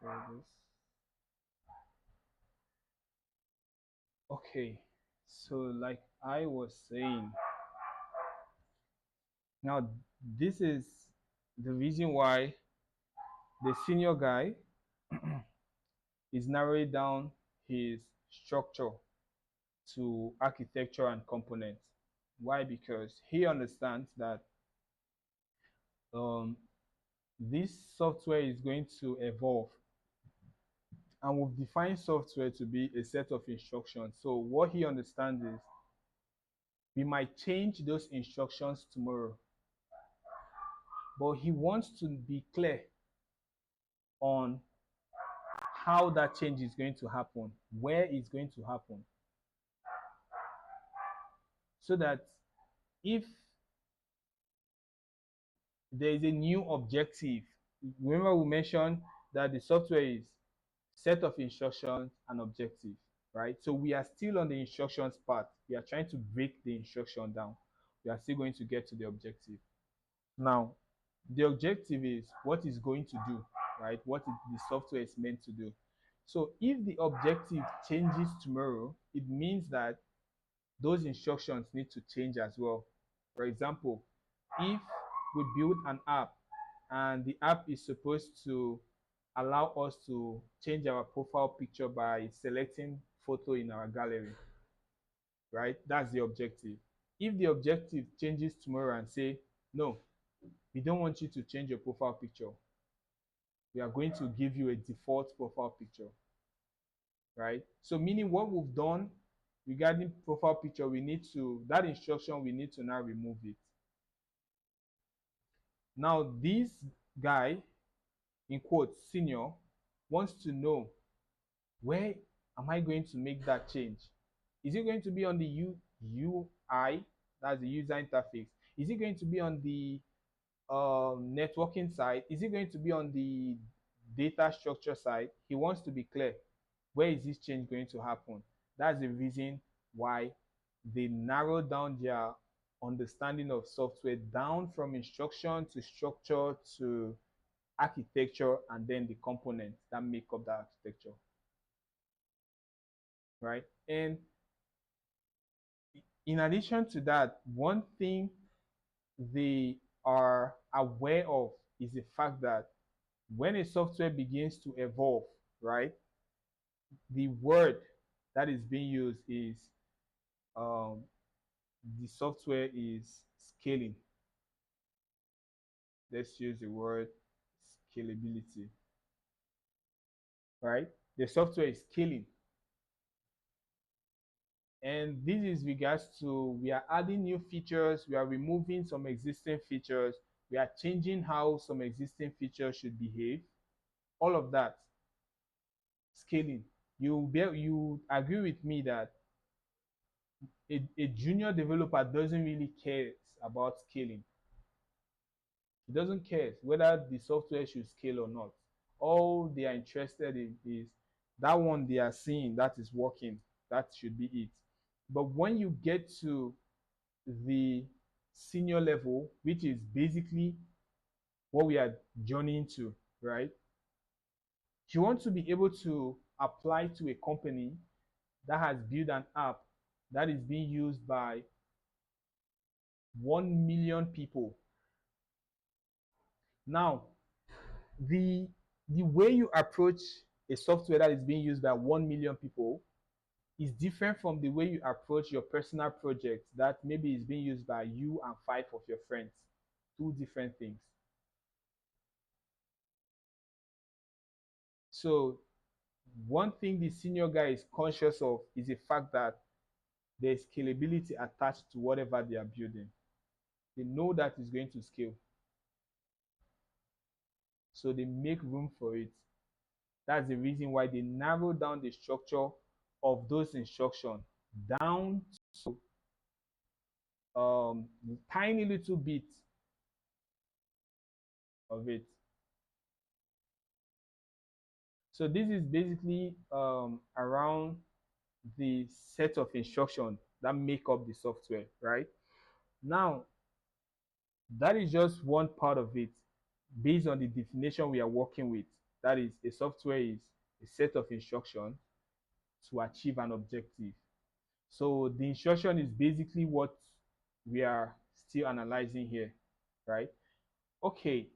share this. Okay, so like I was saying, now this is the reason why the senior guy is narrowing down his structure to architecture and components. Why? Because he understands that um, this software is going to evolve, and we've defined software to be a set of instructions. So what he understands is we might change those instructions tomorrow, but he wants to be clear on how that change is going to happen, where it's going to happen, so that if there is a new objective, remember we mentioned that the software is set of instructions and objective, right? So we are still on the instructions part. We are trying to break the instruction down. We are still going to get to the objective. Now, the objective is what it's going to do, right? The software is meant to do. So if the objective changes tomorrow, it means that those instructions need to change as well. For example, if we build an app and the app is supposed to allow us to change our profile picture by selecting photo in our gallery, right? That's the objective. If the objective changes tomorrow and say, no, we don't want you to change your profile picture. We are going to give you a default profile picture, right? So meaning what we've done regarding profile picture, that instruction, we need to now remove it. Now this guy, in quotes, senior, wants to know, where am I going to make that change? Is it going to be on the UI, that's the user interface? Is it going to be on the networking side? Is it going to be on the data structure side? He wants to be clear. Where is this change going to happen? That's the reason why they narrow down their understanding of software down from instruction to structure to architecture and then the components that make up that architecture, right? And in addition to that, one thing they are aware of is the fact that when a software begins to evolve, right, the word that is being used is um, the software is scaling. Let's use the word scalability, right? The software is scaling. And this is regards to, we are adding new features, we are removing some existing features, we are changing how some existing features should behave. All of that, scaling. You agree with me that a junior developer doesn't really care about scaling. He doesn't care whether the software should scale or not. All they are interested in is that one they are seeing that is working. That should be it. But when you get to the senior level, which is basically what we are journeying to, right? You want to be able to apply to a company that has built an app that is being used by 1 million people. Now, the way you approach a software that is being used by 1 million people is different from the way you approach your personal project that maybe is being used by you and 5 of your friends. Two different things. So one thing the senior guy is conscious of is the fact that there's scalability attached to whatever they are building. They know that it's going to scale. So they make room for it. That's the reason why they narrow down the structure of those instructions down to tiny little bit of it. So this is basically around the set of instructions that make up the software, right? Now, that is just one part of it based on the definition we are working with. That is, a software is a set of instructions to achieve an objective. So the instruction is basically what we are still analyzing here, right? Okay,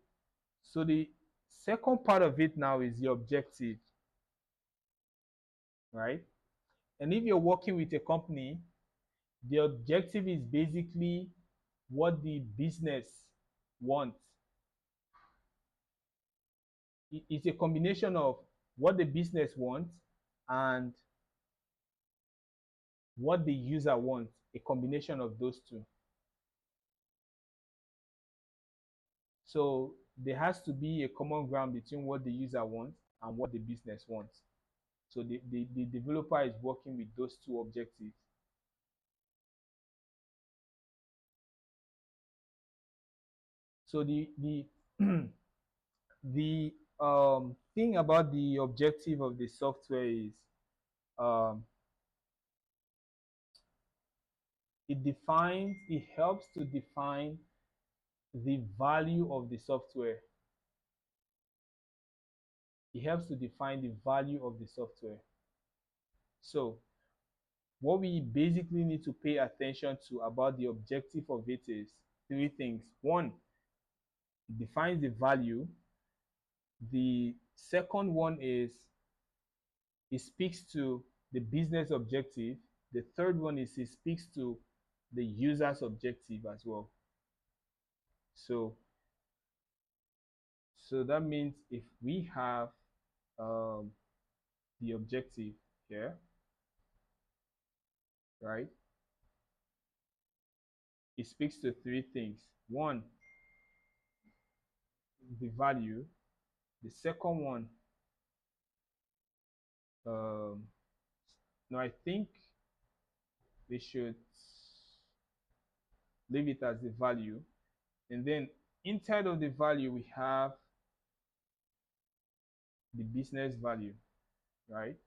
so the second part of it now is the objective, right? And if you're working with a company, the objective is basically what the business wants. It's a combination of what the business wants and what the user wants, a combination of those two. So there has to be a common ground between what the user wants and what the business wants. So the developer is working with those two objectives. So the the thing about the objective of the software is um, it helps to define the value of the software. It helps to define the value of the software. So what we basically need to pay attention to about the objective of it is three things. One, it defines the value. The second one is it speaks to the business objective. The third one is it speaks to the user's objective as well. So, so that means if we have um, the objective here, right? It speaks to three things. One, the value. The second one, um, no, I think we should leave it as the value. And then inside of the value, we have the business value, right?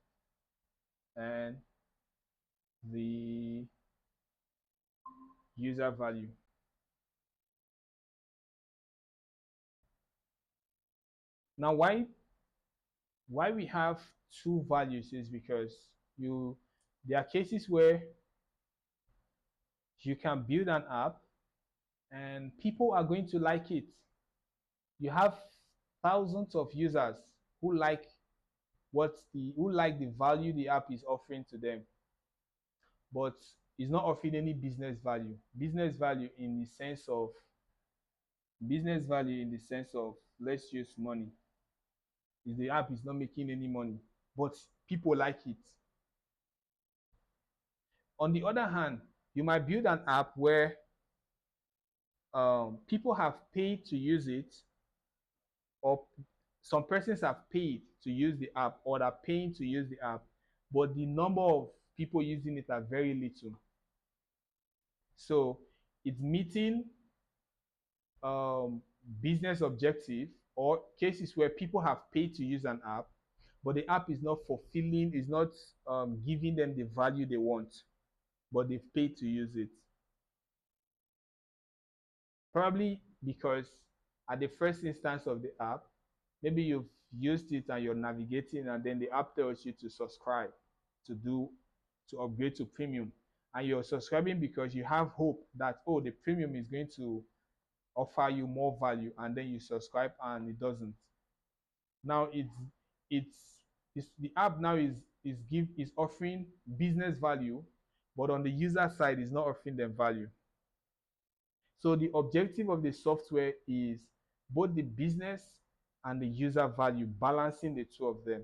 And the user value. Now, why we have two values is because there are cases where you can build an app and people are going to like it. You have thousands of users who like who like the value the app is offering to them, but it's not offering any business value. Business value in the sense of let's use money. Is the app is not making any money, but people like it. On the other hand, you might build an app where people have paid to use it, or some persons have paid to use the app, or are paying to use the app, but the number of people using it are very little. So it's meeting um, business objective, or cases where people have paid to use an app, but the app is not fulfilling, is not giving them the value they want, but they've paid to use it. Probably because at the first instance of the app, maybe you've used it and you're navigating, and then the app tells you to subscribe to upgrade to premium. And you're subscribing because you have hope that, oh, the premium is going to offer you more value, and then you subscribe and it doesn't. Now it's the app now is offering business value, but on the user side is not offering them value. So the objective of the software is both the business and the user value, balancing the two of them.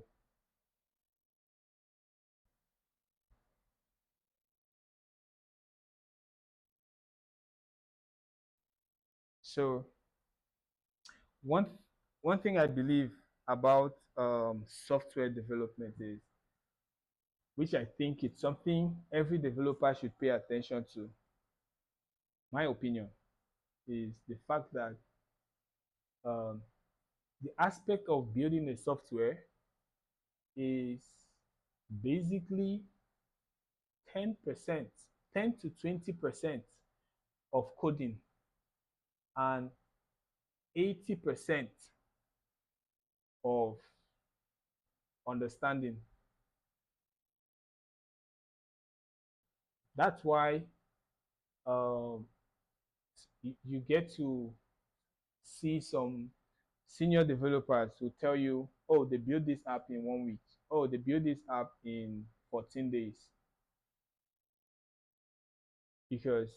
So one one thing I believe about software development is, which I think it's something every developer should pay attention to, my opinion, is the fact that um, the aspect of building a software is basically 10%, 10 to 20% of coding, and 80% of understanding. That's why um, you get to see some senior developers who tell you, oh, they built this app in 1 week. Oh, they built this app in 14 days. Because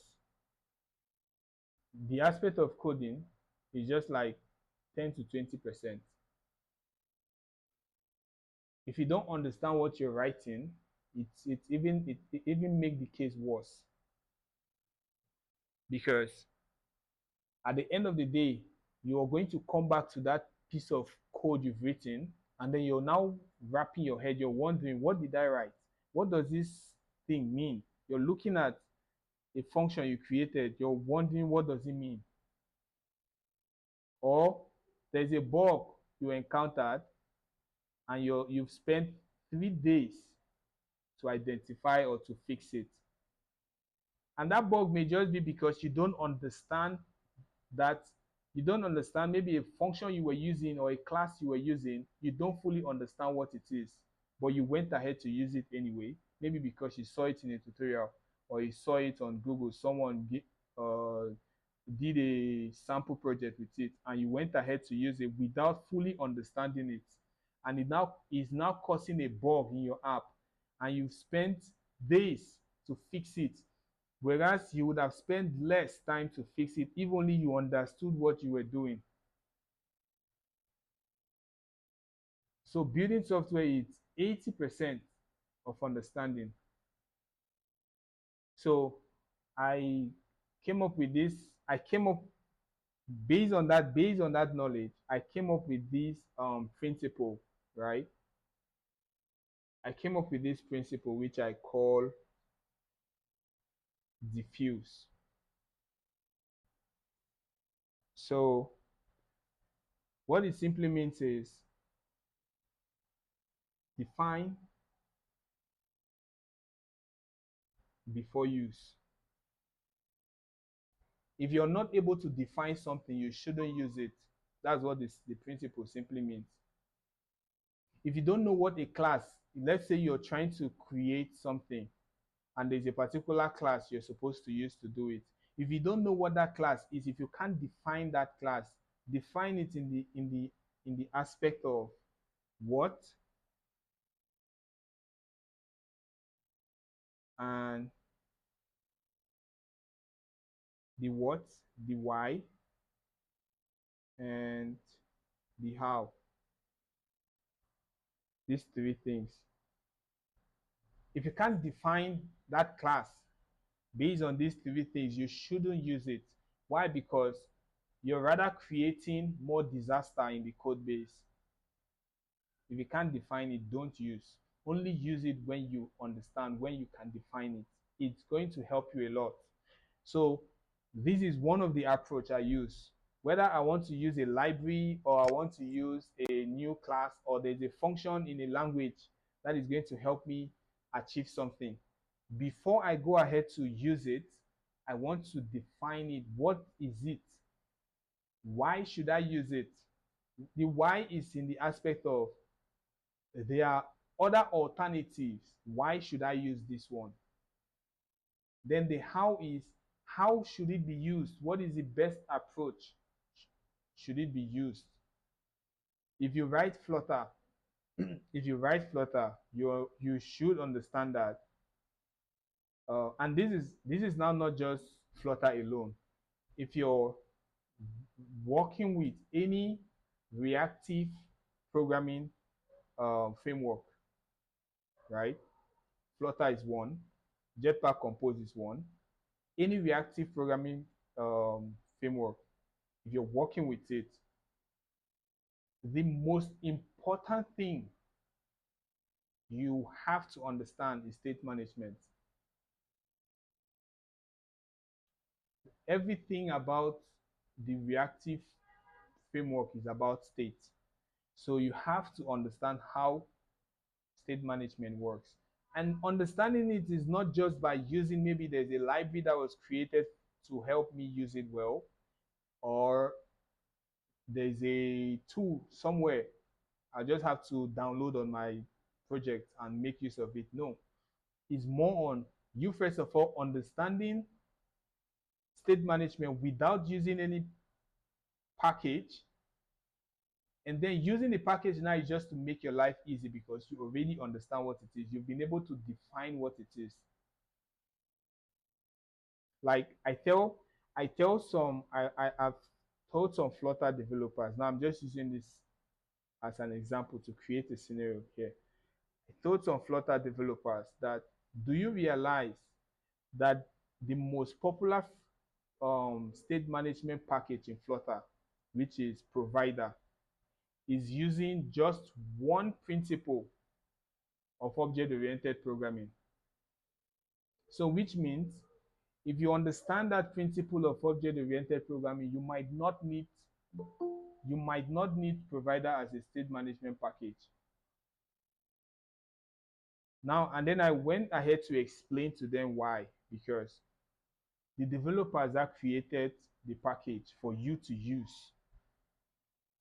the aspect of coding is just like 10 to 20%. If you don't understand what you're writing, it even make the case worse. Because at the end of the day, you are going to come back to that piece of code you've written, and then you're now wrapping your head, you're wondering, what did I write? What does this thing mean? You're looking at a function you created, you're wondering, what does it mean? Or there's a bug you encountered, and you've spent 3 days to identify or to fix it. And that bug may just be because you don't understand that you don't understand maybe a function you were using or a class you were using, you don't fully understand what it is, but you went ahead to use it anyway, maybe because you saw it in a tutorial or you saw it on Google, someone uh, did a sample project with it, and you went ahead to use it without fully understanding it, and it now is now causing a bug in your app, and you've spent days to fix it, whereas you would have spent less time to fix it if only you understood what you were doing. So building software is 80% of understanding. So I came up with this, I came up based on that knowledge, I came up with this principle, right? I came up with this principle which I call diffuse. So what it simply means is define before use. If you're not able to define something, you shouldn't use it. That's what the principle simply means. If you don't know what a class, let's say you're trying to create something and there's a particular class you're supposed to use to do it. If you don't know what that class is, if you can't define that class, define it in the aspect of what and the what, the why, and the how. These three things. If you can't define that class based on these three things, you shouldn't use it. Why? Because you're rather creating more disaster in the code base. If you can't define it, don't use. Only use it when you understand, when you can define it. It's going to help you a lot. So this is one of the approach I use. Whether I want to use a library or I want to use a new class, or there's a function in a language that is going to help me achieve something. Before I go ahead to use it, I want to define it. What is it? Why should I use it? The why is in the aspect of there are other alternatives. Why should I use this one? Then the how is, how should it be used? What is the best approach? Should it be used? If you write Flutter, if you write Flutter, you should understand that. And this is now not just Flutter alone. If you're working with any reactive programming framework, right? Flutter is one, Jetpack Compose is one. Any reactive programming framework, if you're working with it, the most important thing you have to understand is state management. Everything about the reactive framework is about state. So you have to understand how state management works. And understanding it is not just by using, maybe there's a library that was created to help me use it well, or there's a tool somewhere I just have to download on my project and make use of it. No, it's more on you first of all understanding state management without using any package, and then using the package now is just to make your life easy because you already understand what it is. You've been able to define what it is. Like I tell some I've told some Flutter developers. Now I'm just using this as an example to create a scenario here. I told some Flutter developers that, do you realize that the most popular state management package in Flutter, which is provider, is using just one principle of object-oriented programming? So which means if you understand that principle of object-oriented programming, you might not need provider as a state management package. Now, and then I went ahead to explain to them why. Because the developers that created the package for you to use,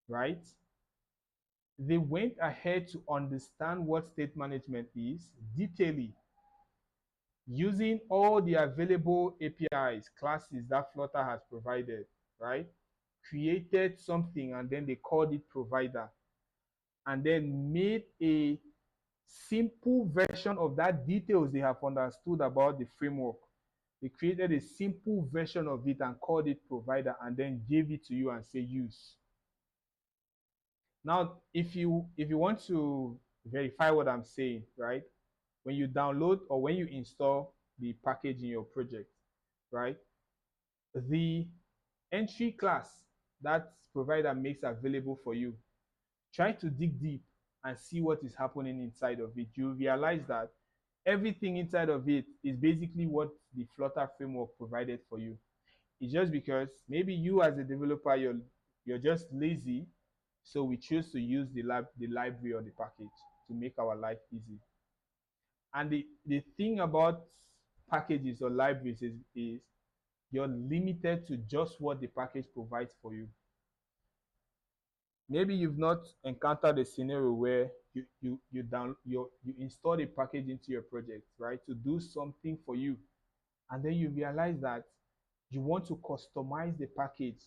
right? They went ahead to understand what state management is detailedly, using all the available APIs, classes that Flutter has provided, right? Created something and then they called it provider, and then made a simple version of that details they have understood about the framework. They created a simple version of it and called it provider and then gave it to you and say use. Now, if you want to verify what I'm saying, right? When you download or when you install the package in your project, right? The entry class that provider makes available for you, try to dig deep and see what is happening inside of it. You realize that everything inside of it is basically what the Flutter framework provided for you. It's just because maybe you as a developer, you're just lazy, so we choose to use the library or the package to make our life easy. And the thing about packages or libraries is you're limited to just what the package provides for you. Maybe you've not encountered a scenario where you install a package into your project, right, to do something for you, and then you realize that you want to customize the package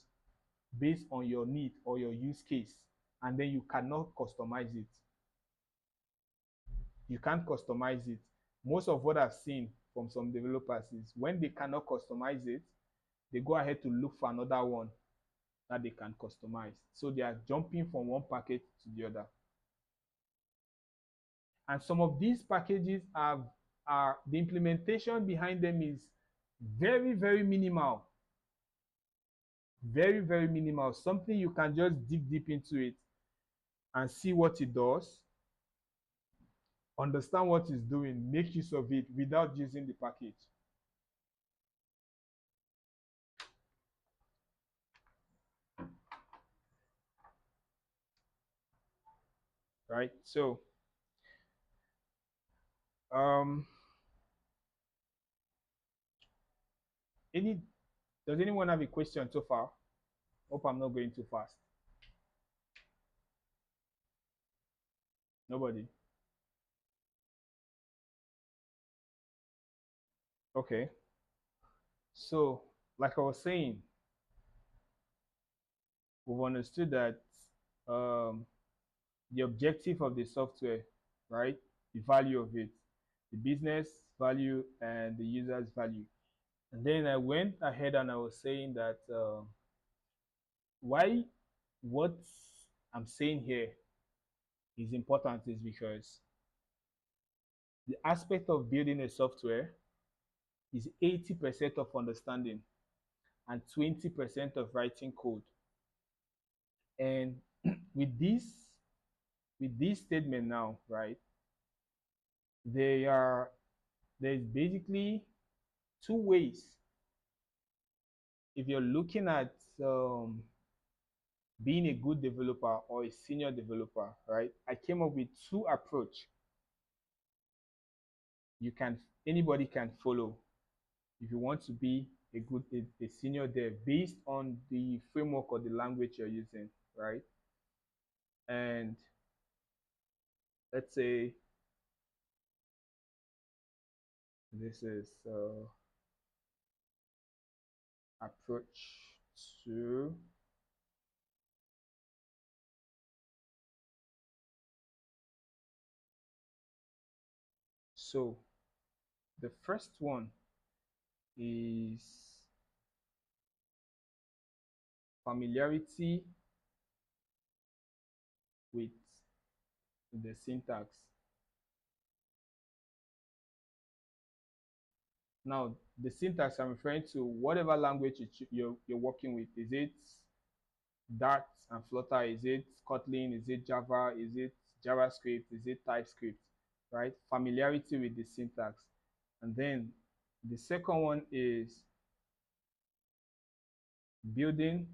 based on your need or your use case, and then you cannot customize it. You can't customize it. Most of what I've seen from some developers is when they cannot customize it, they go ahead to look for another one that they can customize. So they are jumping from one package to the other. And some of these packages are the implementation behind them is very, very minimal. Very, very minimal. Something you can just dig deep into it and see what it does, understand what it's doing, make use of it without using the package. Right? So um any does anyone have a question so far? Hope I'm not going too fast. Nobody. Okay. So, like I was saying, we've understood that um, the objective of the software, right? The value of it, the business value and the user's value. And then I went ahead and I was saying that why what I'm saying here is important is because the aspect of building a software is 80% of understanding and 20% of writing code. And with this statement now, right? There's basically two ways. If you're looking at being a good developer or a senior developer, right? I came up with two approach anybody can follow if you want to be a senior dev based on the framework or the language you're using, right? And let's say this is approach to so the first one is familiarity with the syntax. Now, the syntax I'm referring to whatever language you're working with. Is it Dart and Flutter? Is it Kotlin? Is it Java? Is it JavaScript? Is it TypeScript? Right? Familiarity with the syntax. And then the second one is building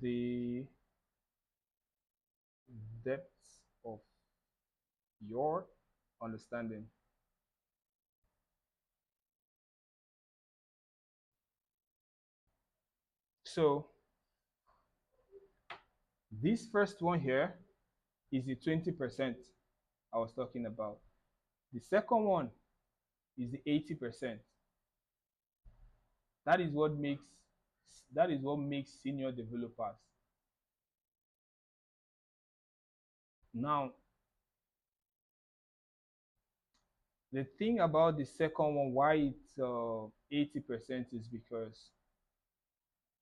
the depth of your understanding. So this first one here is the 20% I was talking about. The second one is the 80%. That is what makes senior developers. Now, the thing about the second one, why it's 80%, is because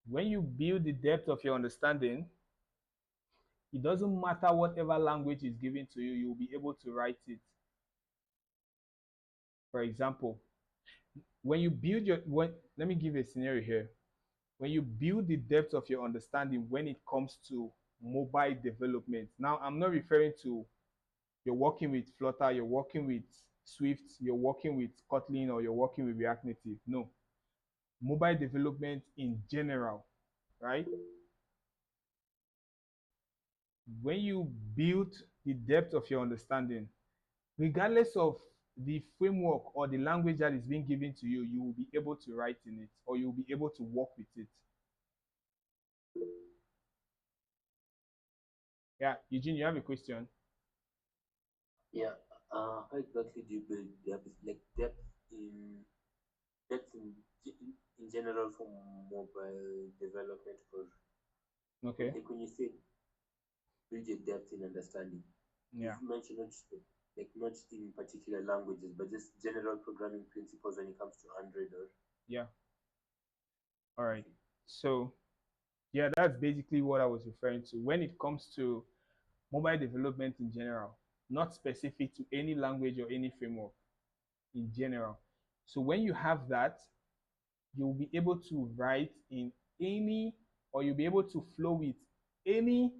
when you build the depth of your understanding, it doesn't matter whatever language is given to you, you'll be able to write it. For example, when you build let me give you a scenario here. When you build the depth of your understanding when it comes to mobile development, now I'm not referring to you're working with Flutter, you're working with Swift, you're working with Kotlin, or you're working with React Native. No, mobile development in general, right? When you build the depth of your understanding, regardless of the framework or the language that is being given to you, you will be able to write in it, or you will be able to work with it. Yeah, Eugene, you have a question? Yeah. How exactly do you build depth, like depth in general for mobile development? Or Okay. like when you say build your depth in understanding, Yeah. you've mentioned not in particular languages, but just general programming principles when it comes to Android or Yeah. All right. okay. So, yeah, that's basically what I was referring to. When it comes to mobile development in general, not specific to any language or any framework, in general. So when you have that, you'll be able to write in any, or you'll be able to flow with any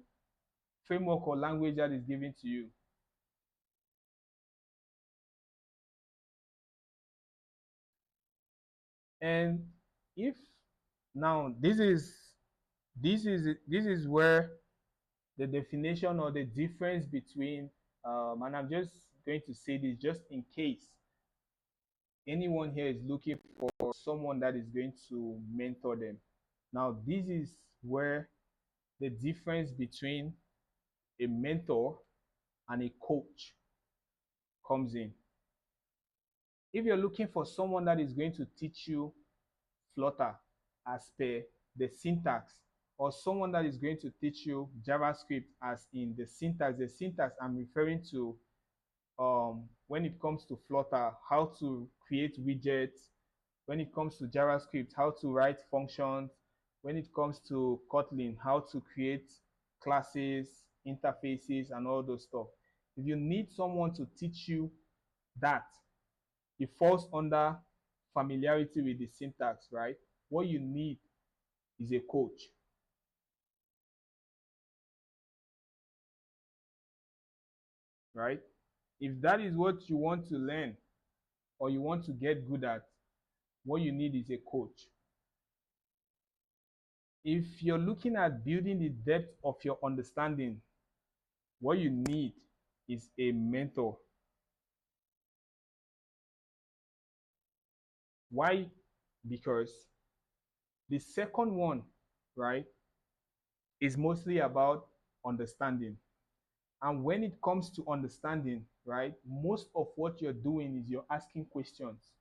framework or language that is given to you. And if now this is where the definition or the difference between and I'm just going to say this just in case anyone here is looking for someone that is going to mentor them. Now, this is where the difference between a mentor and a coach comes in. If you're looking for someone that is going to teach you Flutter as per the syntax, or someone that is going to teach you JavaScript as in the syntax I'm referring to when it comes to Flutter, how to create widgets, when it comes to JavaScript, how to write functions, when it comes to Kotlin, how to create classes, interfaces, and all those stuff. If you need someone to teach you that, it falls under familiarity with the syntax, right? What you need is a coach, right? If that is what you want to learn or you want to get good at, what you need is a coach. If you're looking at building the depth of your understanding, what you need is a mentor. Why? Because the second one, right, is mostly about understanding. And when it comes to understanding, right, most of what you're doing is you're asking questions.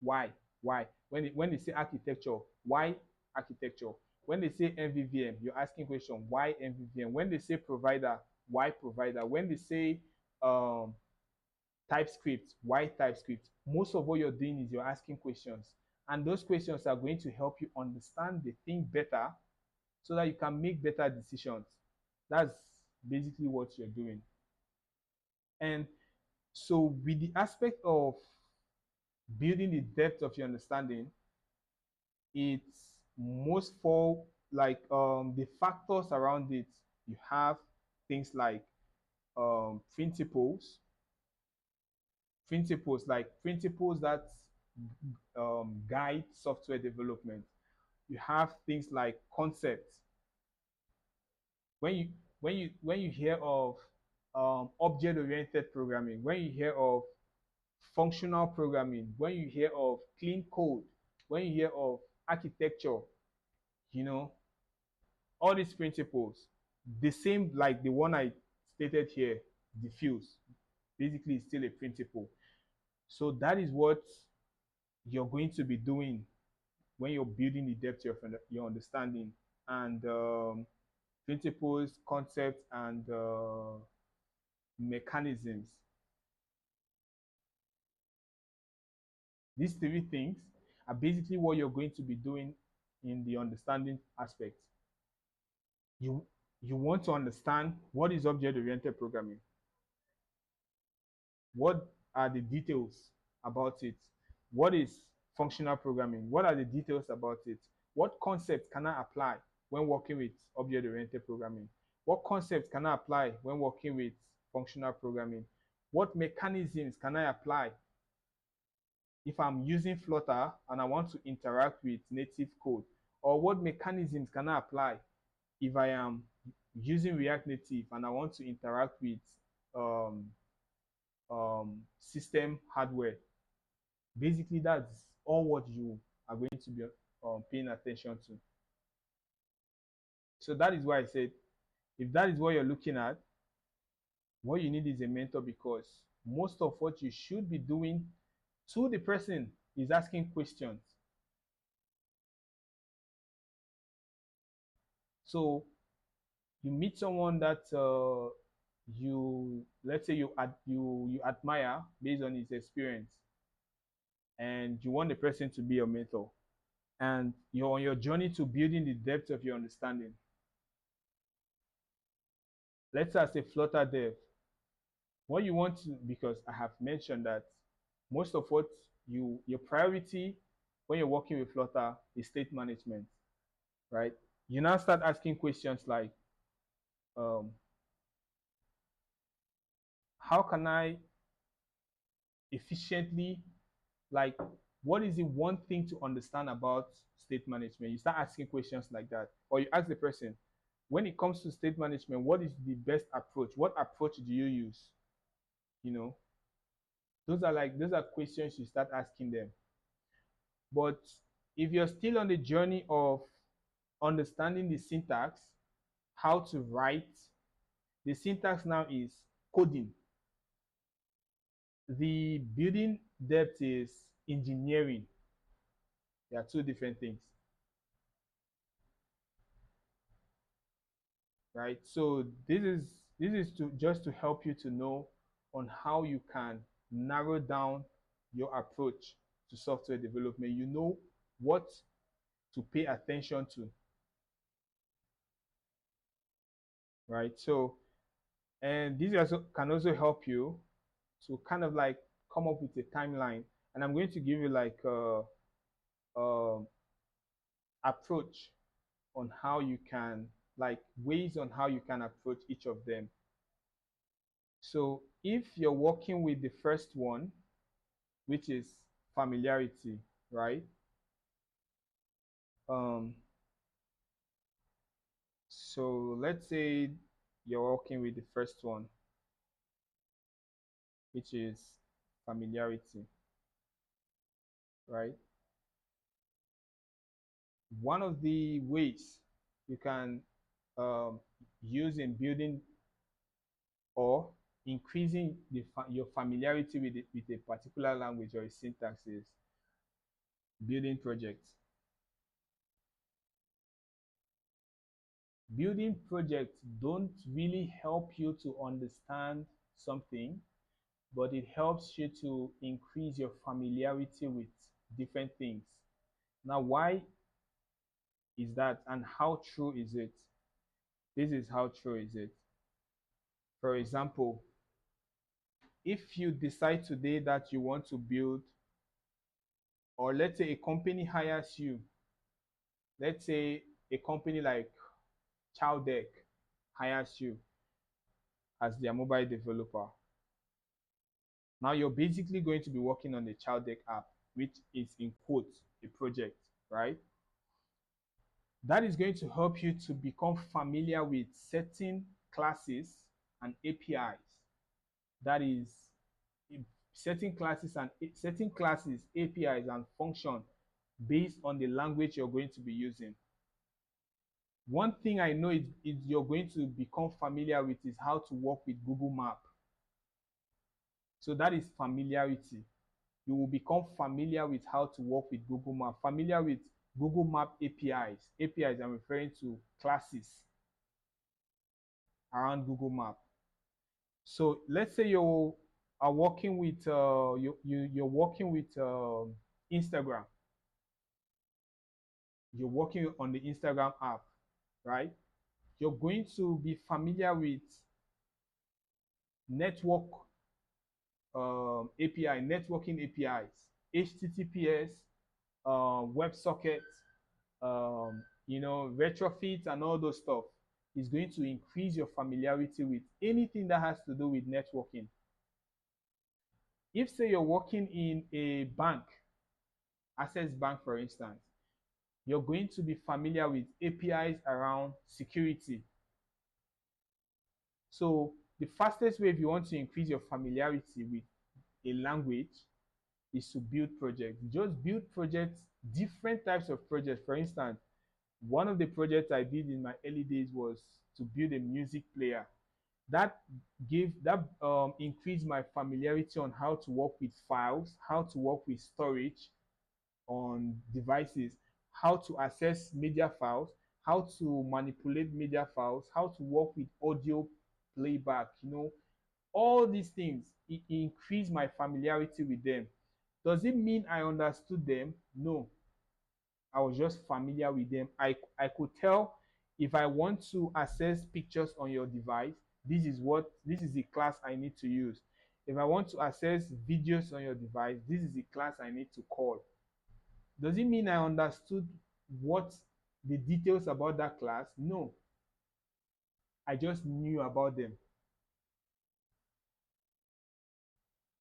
Why? Why? When they say architecture, why architecture? When they say MVVM, you're asking question, why MVVM? When they say provider, why provider? When they say um, TypeScript, why TypeScript? Most of what you're doing is you're asking questions. And those questions are going to help you understand the thing better so that you can make better decisions. That's basically what you're doing. And so, with the aspect of building the depth of your understanding, it's most for like the factors around it. You have things like principles that guide software development. You have things like concepts. When you hear of object-oriented programming, when you hear of functional programming, when you hear of clean code, when you hear of architecture, you know, all these principles, the same like the one I stated here, diffuse, basically is still a principle. So that is what you're going to be doing when you're building the depth of your understanding and principles, concepts, and mechanisms. These three things are basically what you're going to be doing in the understanding aspect. You you want to understand what is object-oriented programming. What are the details about it? What is functional programming? What are the details about it? What concepts can I apply when working with object-oriented programming? What concepts can I apply when working with functional programming? What mechanisms can I apply if I'm using Flutter and I want to interact with native code? Or what mechanisms can I apply if I am using React Native and I want to interact with um, system hardware? Basically, that's all what you are going to be paying attention to. So that is why I said, if that is what you're looking at, what you need is a mentor, because most of what you should be doing to the person is asking questions. So you meet someone that you, let's say you admire based on his experience, and you want the person to be your mentor, and you're on your journey to building the depth of your understanding. Let's say as a Flutter dev, what you want to, because I have mentioned that most of what your priority when you're working with Flutter is state management, right? You now start asking questions like, um, how can I efficiently, like, what is the one thing to understand about state management? You start asking questions like that, or you ask the person, when it comes to state management, what is the best approach? What approach do you use? You know, those are questions you start asking them. But if you're still on the journey of understanding the syntax, how to write, the syntax now is coding. The building depth is engineering. They are two different things, right? So this is to just to help you to know on how you can narrow down your approach to software development. You know what to pay attention to, right? So, and this also can also help you to kind of like come up with a timeline. And I'm going to give you like a approach on how you can, like ways on how you can approach each of them. So if you're working with the first one, which is familiarity, right? Um, so let's say you're working with the first one, which is familiarity, right? One of the ways you can use in building or increasing your familiarity with a particular language or a syntax is building projects. Building projects don't really help you to understand something, but it helps you to increase your familiarity with different things. Now, why is that and how true is it? This is how true is it. For example, if you decide today that you want to build, or let's say a company hires you, let's say a company like Chowdeck hires you as their mobile developer. Now you're basically going to be working on the Chowdeck app, which is in quotes a project, right? That is going to help you to become familiar with certain classes and APIs. That is certain classes, APIs, and function based on the language you're going to be using. One thing I know is you're going to become familiar with is how to work with Google Map. So that is familiarity. You will become familiar with how to work with Google Map, familiar with Google Map APIs. APIs, I'm referring to classes around Google Map. So let's say you are working with you're working with Instagram. You're working on the Instagram app, right? You're going to be familiar with network API, networking APIs, HTTPS, WebSocket, retrofit, and all those stuff is going to increase your familiarity with anything that has to do with networking. If, say, you're working in a bank, Access Bank, for instance, you're going to be familiar with APIs around security. So the fastest way if you want to increase your familiarity with a language is to build projects. Just build projects, different types of projects. For instance, one of the projects I did in my early days was to build a music player. That increased my familiarity on how to work with files, how to work with storage on devices, how to access media files, how to manipulate media files, how to work with audio playback, all these things. It increased my familiarity with them. Does it mean I understood them? No. I was just familiar with them. I could tell if I want to access pictures on your device, this is the class I need to use. If I want to access videos on your device, this is the class I need to call. Does it mean I understood what the details about that class? No. I just knew about them.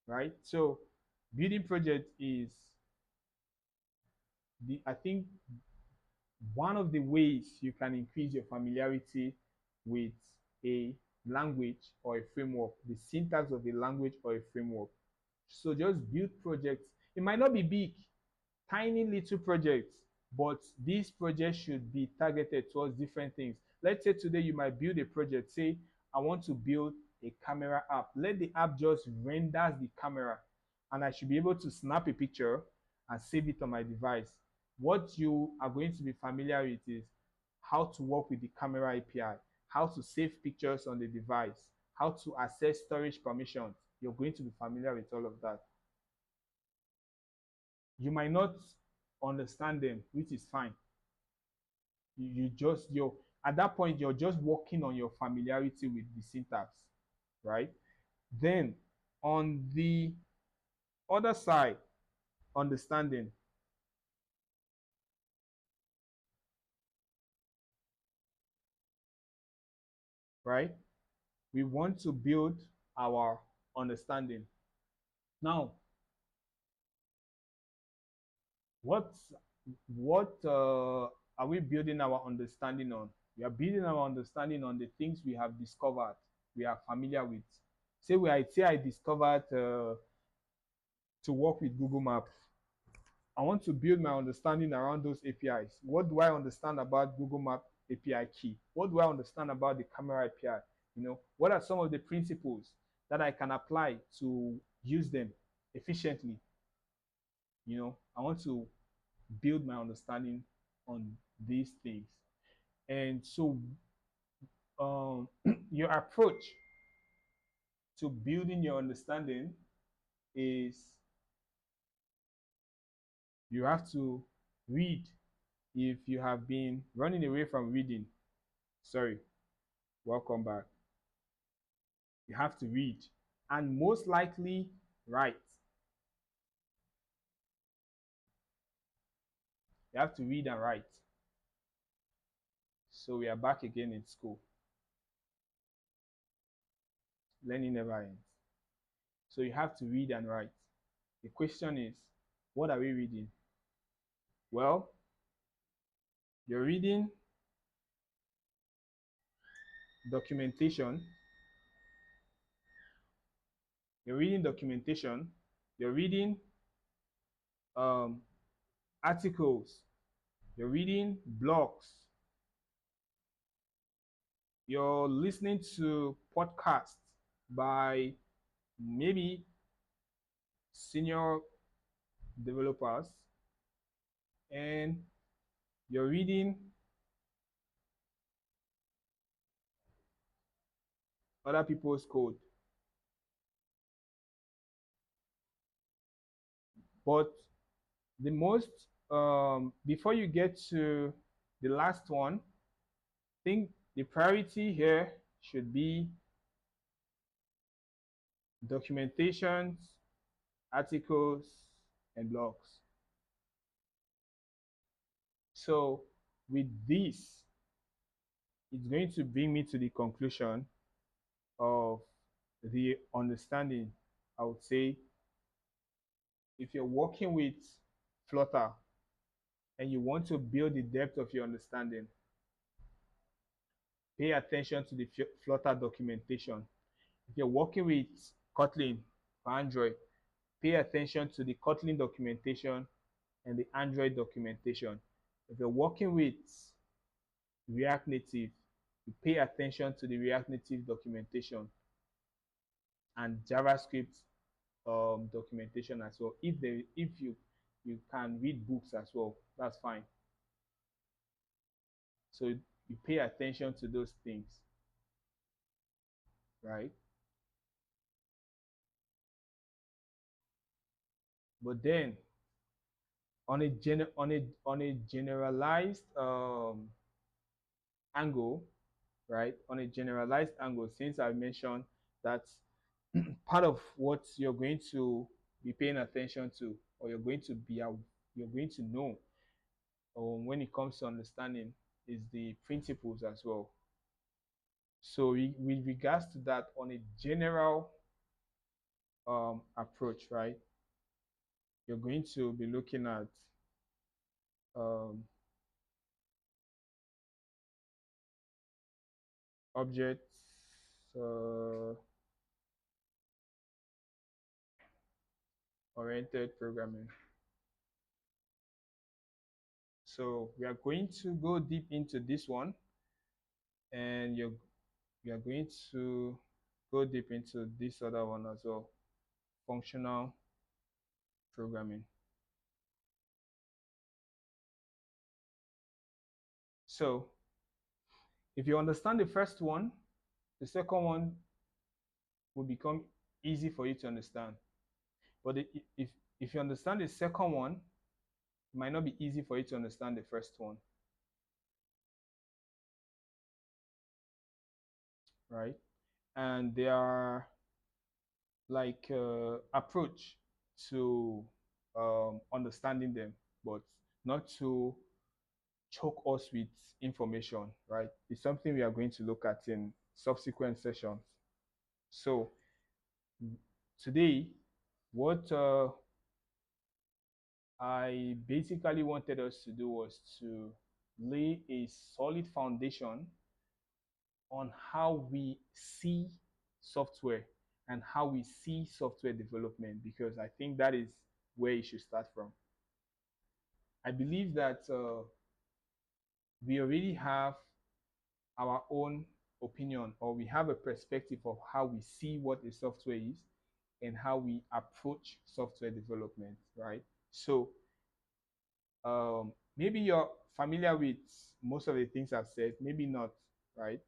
Right? So building project is I think one of the ways you can increase your familiarity with a language or a framework, the syntax of a language or a framework. So just build projects. It might not be big, tiny little projects, but these projects should be targeted towards different things. Let's say today you might build a project. Say, I want to build a camera app. Let the app just renders the camera, and I should be able to snap a picture and save it on my device. What you are going to be familiar with is how to work with the camera API, how to save pictures on the device, how to access storage permissions. You're going to be familiar with all of that. You might not understand them, which is fine. You're at that point you're just working on your familiarity with the syntax, right? Then on the other side, understanding, right? We want to build our understanding. Now, what are we building our understanding on? We are building our understanding on the things we have discovered, we are familiar with. Say I discovered to work with Google Maps. I want to build my understanding around those APIs. What do I understand about Google Map API key? What do I understand about the camera API? What are some of the principles that I can apply to use them efficiently? I want to build my understanding on these things. And so, your approach to building your understanding is you have to read. If you have been running away from reading, sorry, welcome back. You have to read and most likely write. You have to read and write. So we are back again in school. Learning never ends. So you have to read and write. The question is, what are we reading? Well, you're reading documentation. You're reading documentation. You're reading um, articles. You're reading blogs. You're listening to podcasts by maybe senior developers, and you're reading other people's code. But the most, before you get to the last one, I think the priority here should be documentations, articles, and blogs. So with this, it's going to bring me to the conclusion of the understanding. I would say if you're working with Flutter and you want to build the depth of your understanding, pay attention to the Flutter documentation. If you're working with Kotlin for Android, pay attention to the Kotlin documentation and the Android documentation. If you're working with React Native, you pay attention to the React Native documentation and JavaScript documentation as well. If you can read books as well, that's fine. So you pay attention to those things, right? But then on a generalized angle, right? On a generalized angle, since I mentioned that part of what you're going to be paying attention to, or you're going to know, when it comes to understanding, is the principles as well. So with regards to that, on a general approach, right? You're going to be looking at um, objects, oriented programming. So we are going to go deep into this one, and we are going to go deep into this other one as well, functional programming. So if you understand the first one, the second one will become easy for you to understand. But if you understand the second one, it might not be easy for you to understand the first one, right? And there are like approach to understanding them, but not to choke us with information, right? It's something we are going to look at in subsequent sessions. So today, what I basically wanted us to do was to lay a solid foundation on how we see software and how we see software development, because I think that is where you should start from. I believe that we already have our own opinion, or we have a perspective of how we see what a software is and how we approach software development, right? So maybe you're familiar with most of the things I've said, maybe not, right?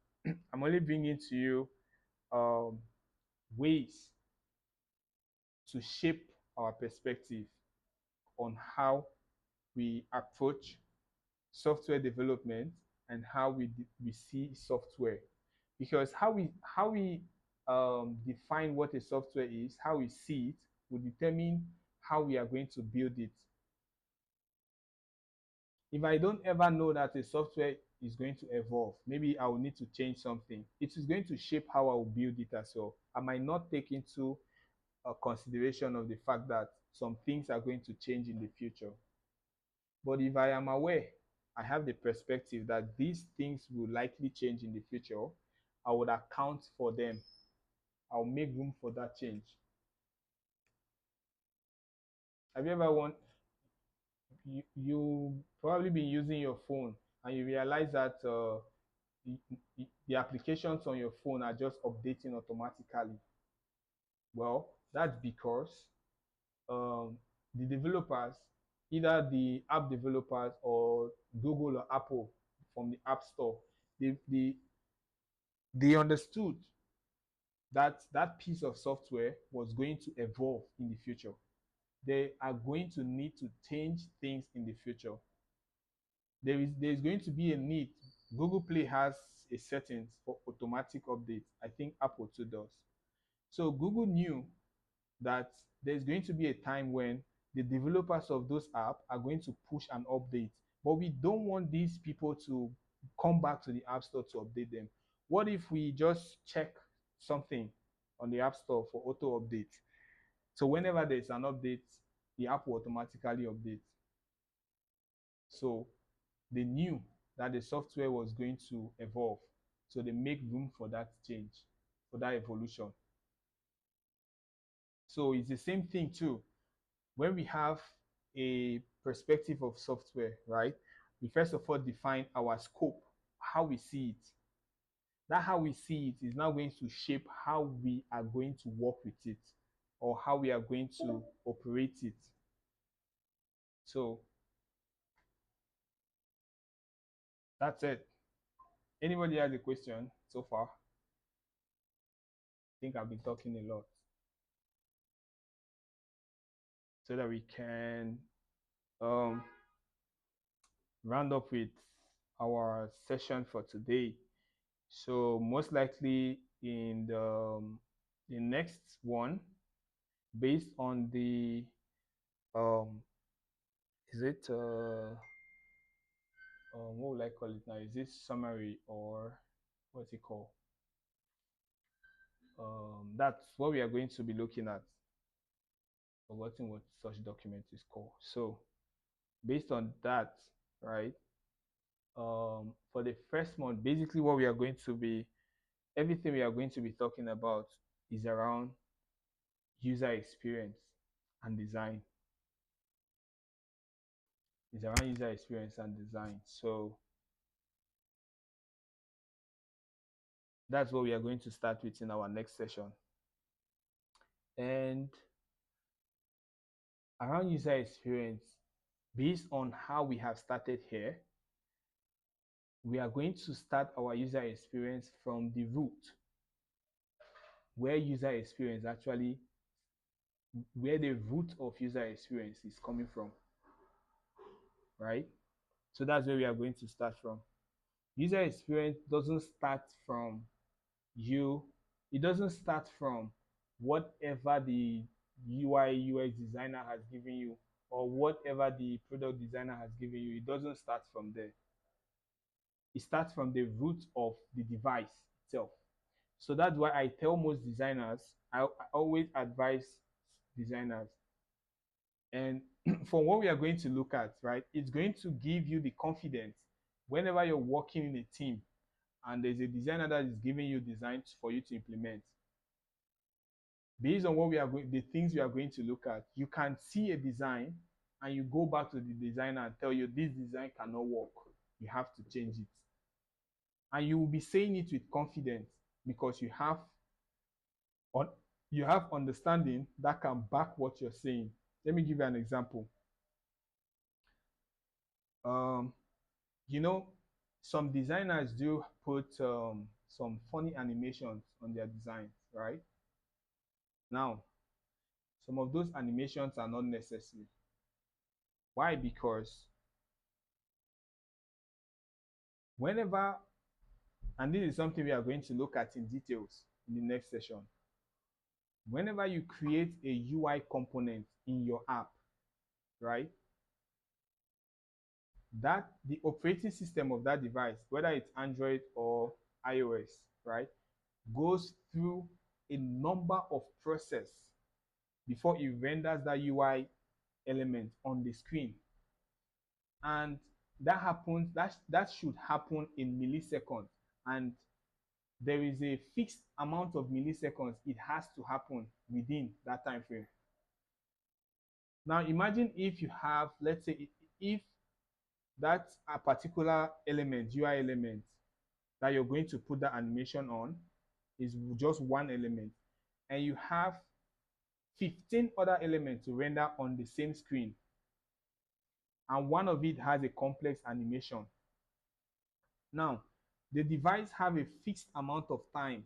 I'm only bringing to you um, ways to shape our perspective on how we approach software development and how we see software, because how we define what a software is, how we see it, will determine how we are going to build it. If I don't ever know that a software is going to evolve, maybe I will need to change something. It is going to shape how I will build it as well. I might not take into consideration of the fact that some things are going to change in the future. But if I am aware, I have the perspective that these things will likely change in the future, I would account for them. I'll make room for that change. Have you ever you probably been using your phone and you realize that the applications on your phone are just updating automatically? Well, that's because um, the developers, either the app developers or Google or Apple from the App Store, they understood that that piece of software was going to evolve in the future. They are going to need to change things in the future. There is going to be a need. Google Play has a settings for automatic updates. I think Apple too does. So Google knew that there's going to be a time when the developers of those apps are going to push an update. But we don't want these people to come back to the App Store to update them. What if we just check something on the App Store for auto update? So whenever there's an update, the app will automatically update. So they knew that the software was going to evolve. So they make room for that change, for that evolution. So it's the same thing too. When we have a perspective of software, right? We first of all define our scope, how we see it. That how we see it is now going to shape how we are going to work with it or how we are going to operate it. So that's it. Anybody has a question so far? I think I've been talking a lot so that we can um, round up with our session for today. So most likely in the next one, based on the um, is it what would I call it now? Is this summary or what's it called? That's what we are going to be looking at. Forgetting what such document is called. So based on that, right? For the first month, basically what we are going to be, everything we are going to be talking about is around user experience and design. Is around user experience and design. So that's what we are going to start with in our next session. And around user experience, based on how we have started here, we are going to start our user experience from the root, where user experience actually, where the root of user experience is coming from, right? So that's where we are going to start from. User experience doesn't start from you, it doesn't start from whatever the UI UX designer has given you or whatever the product designer has given you. It doesn't start from there. It starts from the root of the device itself. So that's why I tell most designers, I always advise designers. And for what we are going to look at, right, it's going to give you the confidence whenever you're working in a team and there's a designer that is giving you designs for you to implement. Based on what we are going, the things we are going to look at, you can see a design and you go back to the designer and tell you this design cannot work. You have to change it. And you will be saying it with confidence because un- you have understanding that can back what you're saying. Let me give you an example. Um, you know, some designers do put some funny animations on their designs, right? Now, some of those animations are not necessary. Why? Because whenever, and this is something we are going to look at in details in the next session, whenever you create a UI component in your app, right, that the operating system of that device, whether it's Android or iOS, right, goes through a number of process before it renders that UI element on the screen. And that happens, that should happen in milliseconds. And there is a fixed amount of milliseconds it has to happen within that time frame. Now imagine if you have, let's say, if that's a particular element, UI element, that you're going to put the animation on is just one element, and you have 15 other elements to render on the same screen, and one of it has a complex animation. Now, the device have a fixed amount of time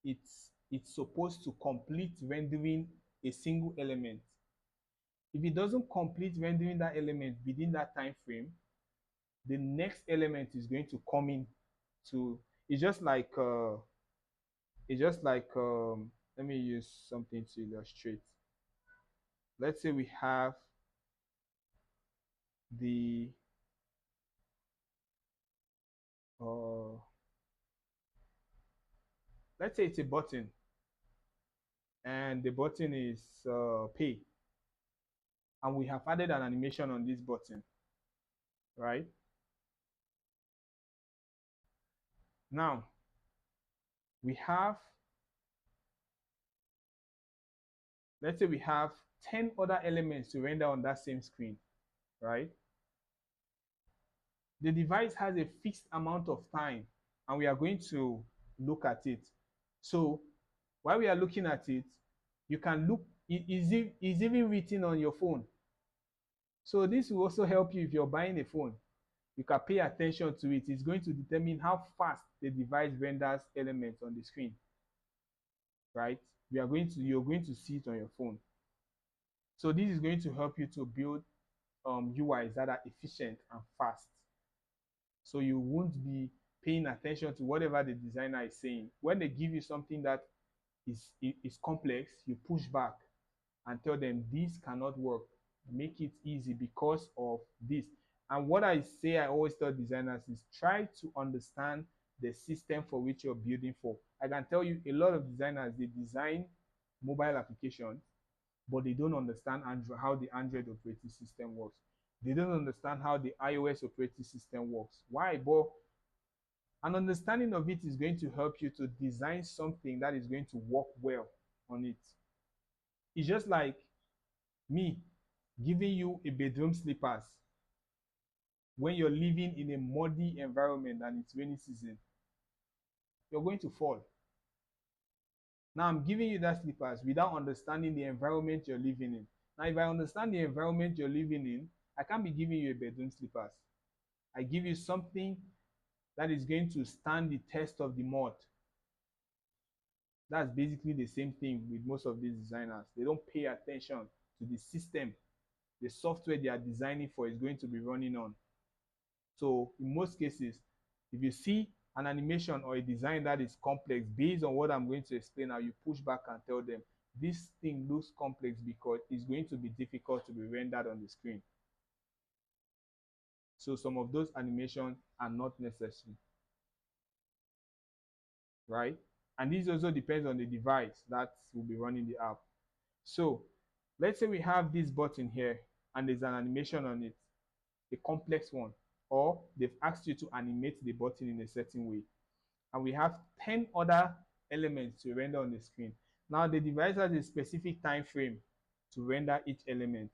it's supposed to complete rendering a single element. If it doesn't complete rendering that element within that time frame, the next element is going to come in to, it's just like let me use something to illustrate. Let's say we have the uh, let's say it's a button, and the button is pay, and we have added an animation on this button, right? Now we have, let's say we have 10 other elements to render on that same screen, right? The device has a fixed amount of time, and we are going to look at it. So while we are looking at it, you can look, is even written on your phone. So this will also help you if you're buying a phone. You can pay attention to it. It's going to determine how fast the device renders elements on the screen, right? You're going to see it on your phone. So this is going to help you to build UIs that are efficient and fast. So you won't be paying attention to whatever the designer is saying. When they give you something that is complex, you push back and tell them this cannot work. Make it easy because of this. And what I say, I always tell designers is try to understand the system for which you're building for. I can tell you a lot of designers, they design mobile applications, but they don't understand how the Android operating system works. They don't understand how the iOS operating system works. Why? But an understanding of it is going to help you to design something that is going to work well on it. It's just like me giving you a bedroom slippers when you're living in a muddy environment and it's rainy season. You're going to fall. Now I'm giving you that slippers without understanding the environment you're living in. Now, if I understand the environment you're living in, I can't be giving you a bedroom slippers. I give you something that is going to stand the test of the mud. That's basically the same thing with most of these designers. They don't pay attention to the system, the software they are designing for is going to be running on. So in most cases, if you see an animation or a design that is complex, based on what I'm going to explain now, you push back and tell them, this thing looks complex because it's going to be difficult to be rendered on the screen. So some of those animations are not necessary, right? And this also depends on the device that will be running the app. So let's say we have this button here and there's an animation on it, a complex one, or they've asked you to animate the button in a certain way. And we have 10 other elements to render on the screen. Now the device has a specific time frame to render each element.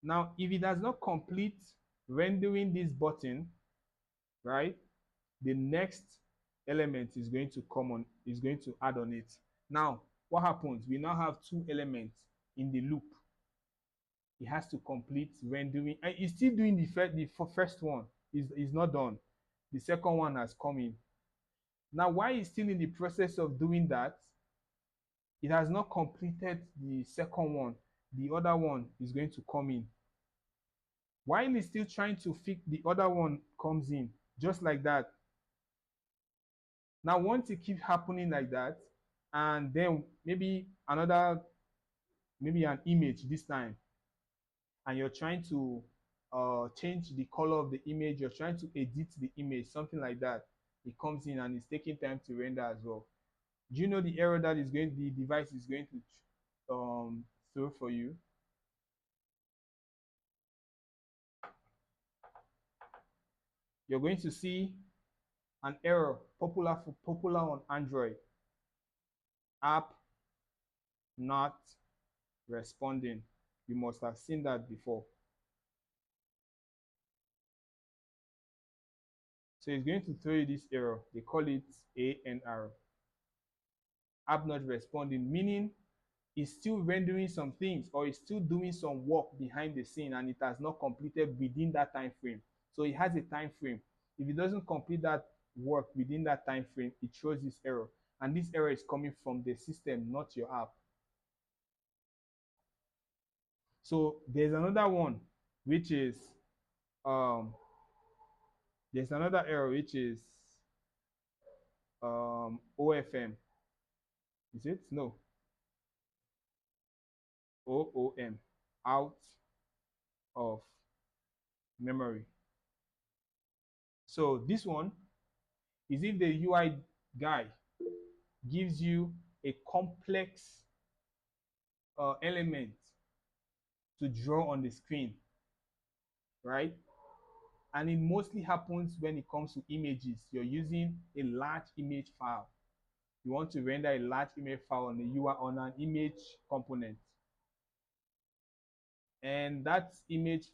Now, if it does not complete rendering this button, right, the next element is going to come on, is going to add on it. Now, what happens? We now have two elements in the loop. It has to complete rendering, and it's still doing the first one is not done. The second one has come in. Now, while it's still in the process of doing that, it has not completed the second one. The other one is going to come in. While it's still trying to fix, the other one comes in, just like that. Now, once it keeps happening like that, and then maybe an image this time, and you're trying to change the color of the image, you're trying to edit the image, something like that, it comes in and it's taking time to render as well. Do you know the error that the device is going to throw for you? You're going to see an error popular on Android. App not responding. You must have seen that before. So it's going to throw you this error. They call it ANR. App not responding, meaning it's still rendering some things or it's still doing some work behind the scene and it has not completed within that time frame. So it has a time frame. If it doesn't complete that work within that time frame, it throws this error. And this error is coming from the system, not your app. So which is um, there's another error which is OFM. Is it? No. OOM, out of memory. So this one is if the UI guy gives you a complex element to draw on the screen, right? And it mostly happens when it comes to images. You're using a large image file. You want to render a large image file on the UI on an image component. And that image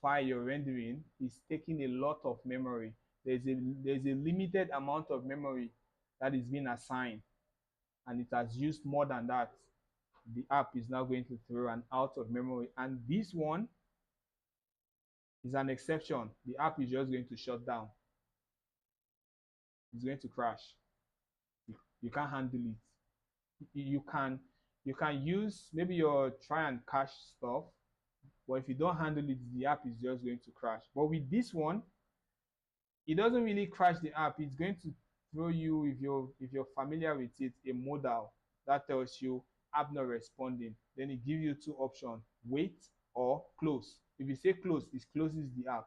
file you're rendering is taking a lot of memory. There's a limited amount of memory that is being assigned, and it has used more than that. The app is now going to throw an out of memory, and this one is an exception. The app is just going to shut down. It's going to crash. You can't handle it. You can use maybe your try and cache stuff, but if you don't handle it, the app is just going to crash. But with this one, it doesn't really crash the app. It's going to throw you, if you're familiar with it, a modal that tells you app not responding. Then it gives you two options: wait or close. If you say close, it closes the app,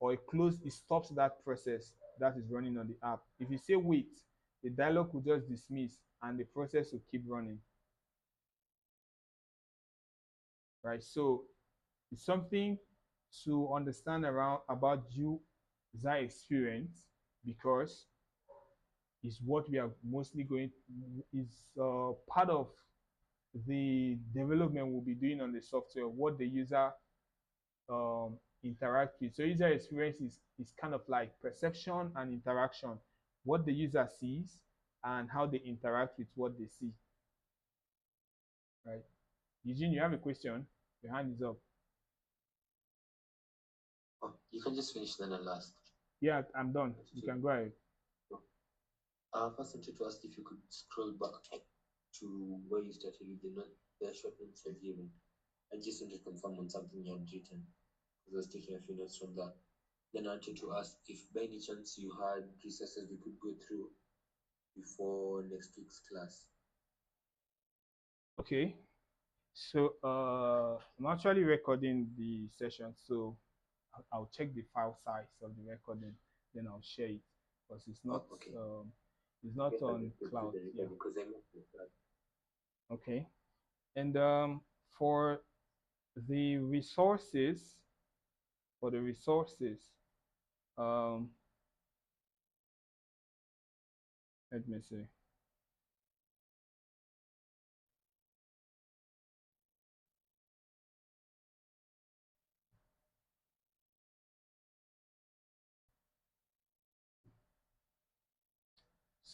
or it stops that process that is running on the app. If you say wait, the dialog will just dismiss and the process will keep running. Right? So it's something to understand around about user experience, because is what we are mostly going is part of the development we'll be doing on the software, what the user interact with. So user experience is kind of like perception and interaction, what the user sees and how they interact with what they see. Right? Eugene, you have a question? Your hand is up. Oh, you can just finish then and last. Yeah, I'm done. You can go ahead. First, I wanted to ask if you could scroll back to where you started with the short notes you're giving. I just wanted to confirm on something you had written because I was taking a few notes from that. Then I wanted to ask if by any chance you had resources we could go through before next week's class. Okay. So I'm actually recording the session, so I'll check the file size of the recording, then I'll share it, because Okay. it's not Yes, I on just go through cloud. the Yeah. recording because I missed that. Okay. And for the resources, for the resources, um, let me see.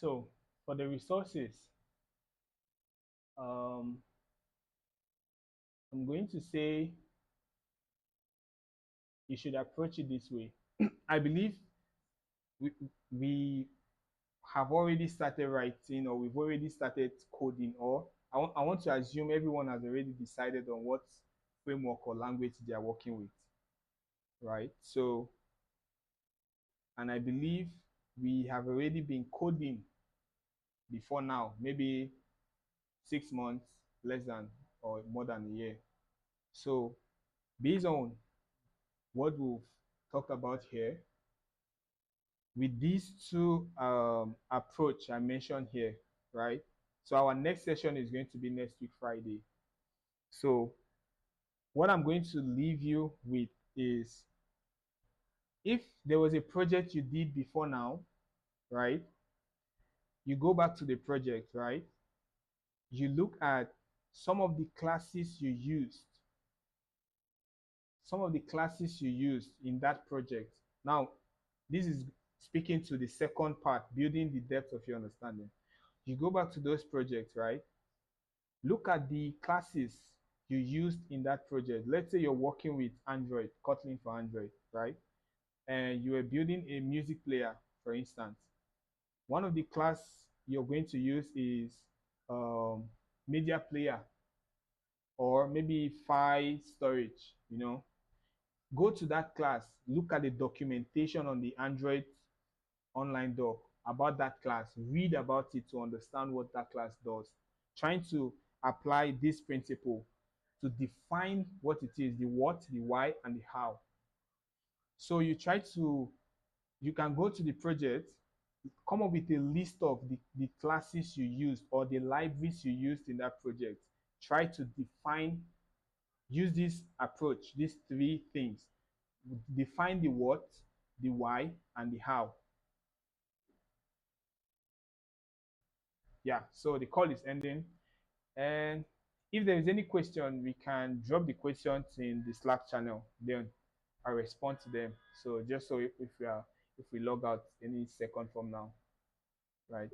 So for the resources, um, I'm going to say you should approach it this way. I believe we, we have already started writing, or we've already started coding, or I want to assume everyone has already decided on what framework or language they are working with, right? So, and I believe we have already been coding before now, maybe 6 months, less than or more than a year. So, based on what we've talked about here, with these two approach I mentioned here, right? So our next session is going to be next week Friday. So what I'm going to leave you with is, if there was a project you did before now, right? You go back to the project, right? You look at some of the classes you used, some of the classes you used in that project. Now, this is speaking to the second part, building the depth of your understanding. You go back to those projects, right? Look at the classes you used in that project. Let's say you're working with Android, Kotlin for Android, right? And you are building a music player, for instance. One of the class you're going to use is media player, or maybe file storage, Go to that class, look at the documentation on the Android online doc about that class, read about it to understand what that class does, trying to apply this principle to define what it is, the what, the why, and the how. So you can go to the project, come up with a list of the classes you used or the libraries you used in that project. Try to define, use this approach, these three things. Define the what, the why, and the how. Yeah, so the call is ending. And if there is any question, we can drop the questions in the Slack channel. Then I respond to them. So just so if we log out any second from now, right?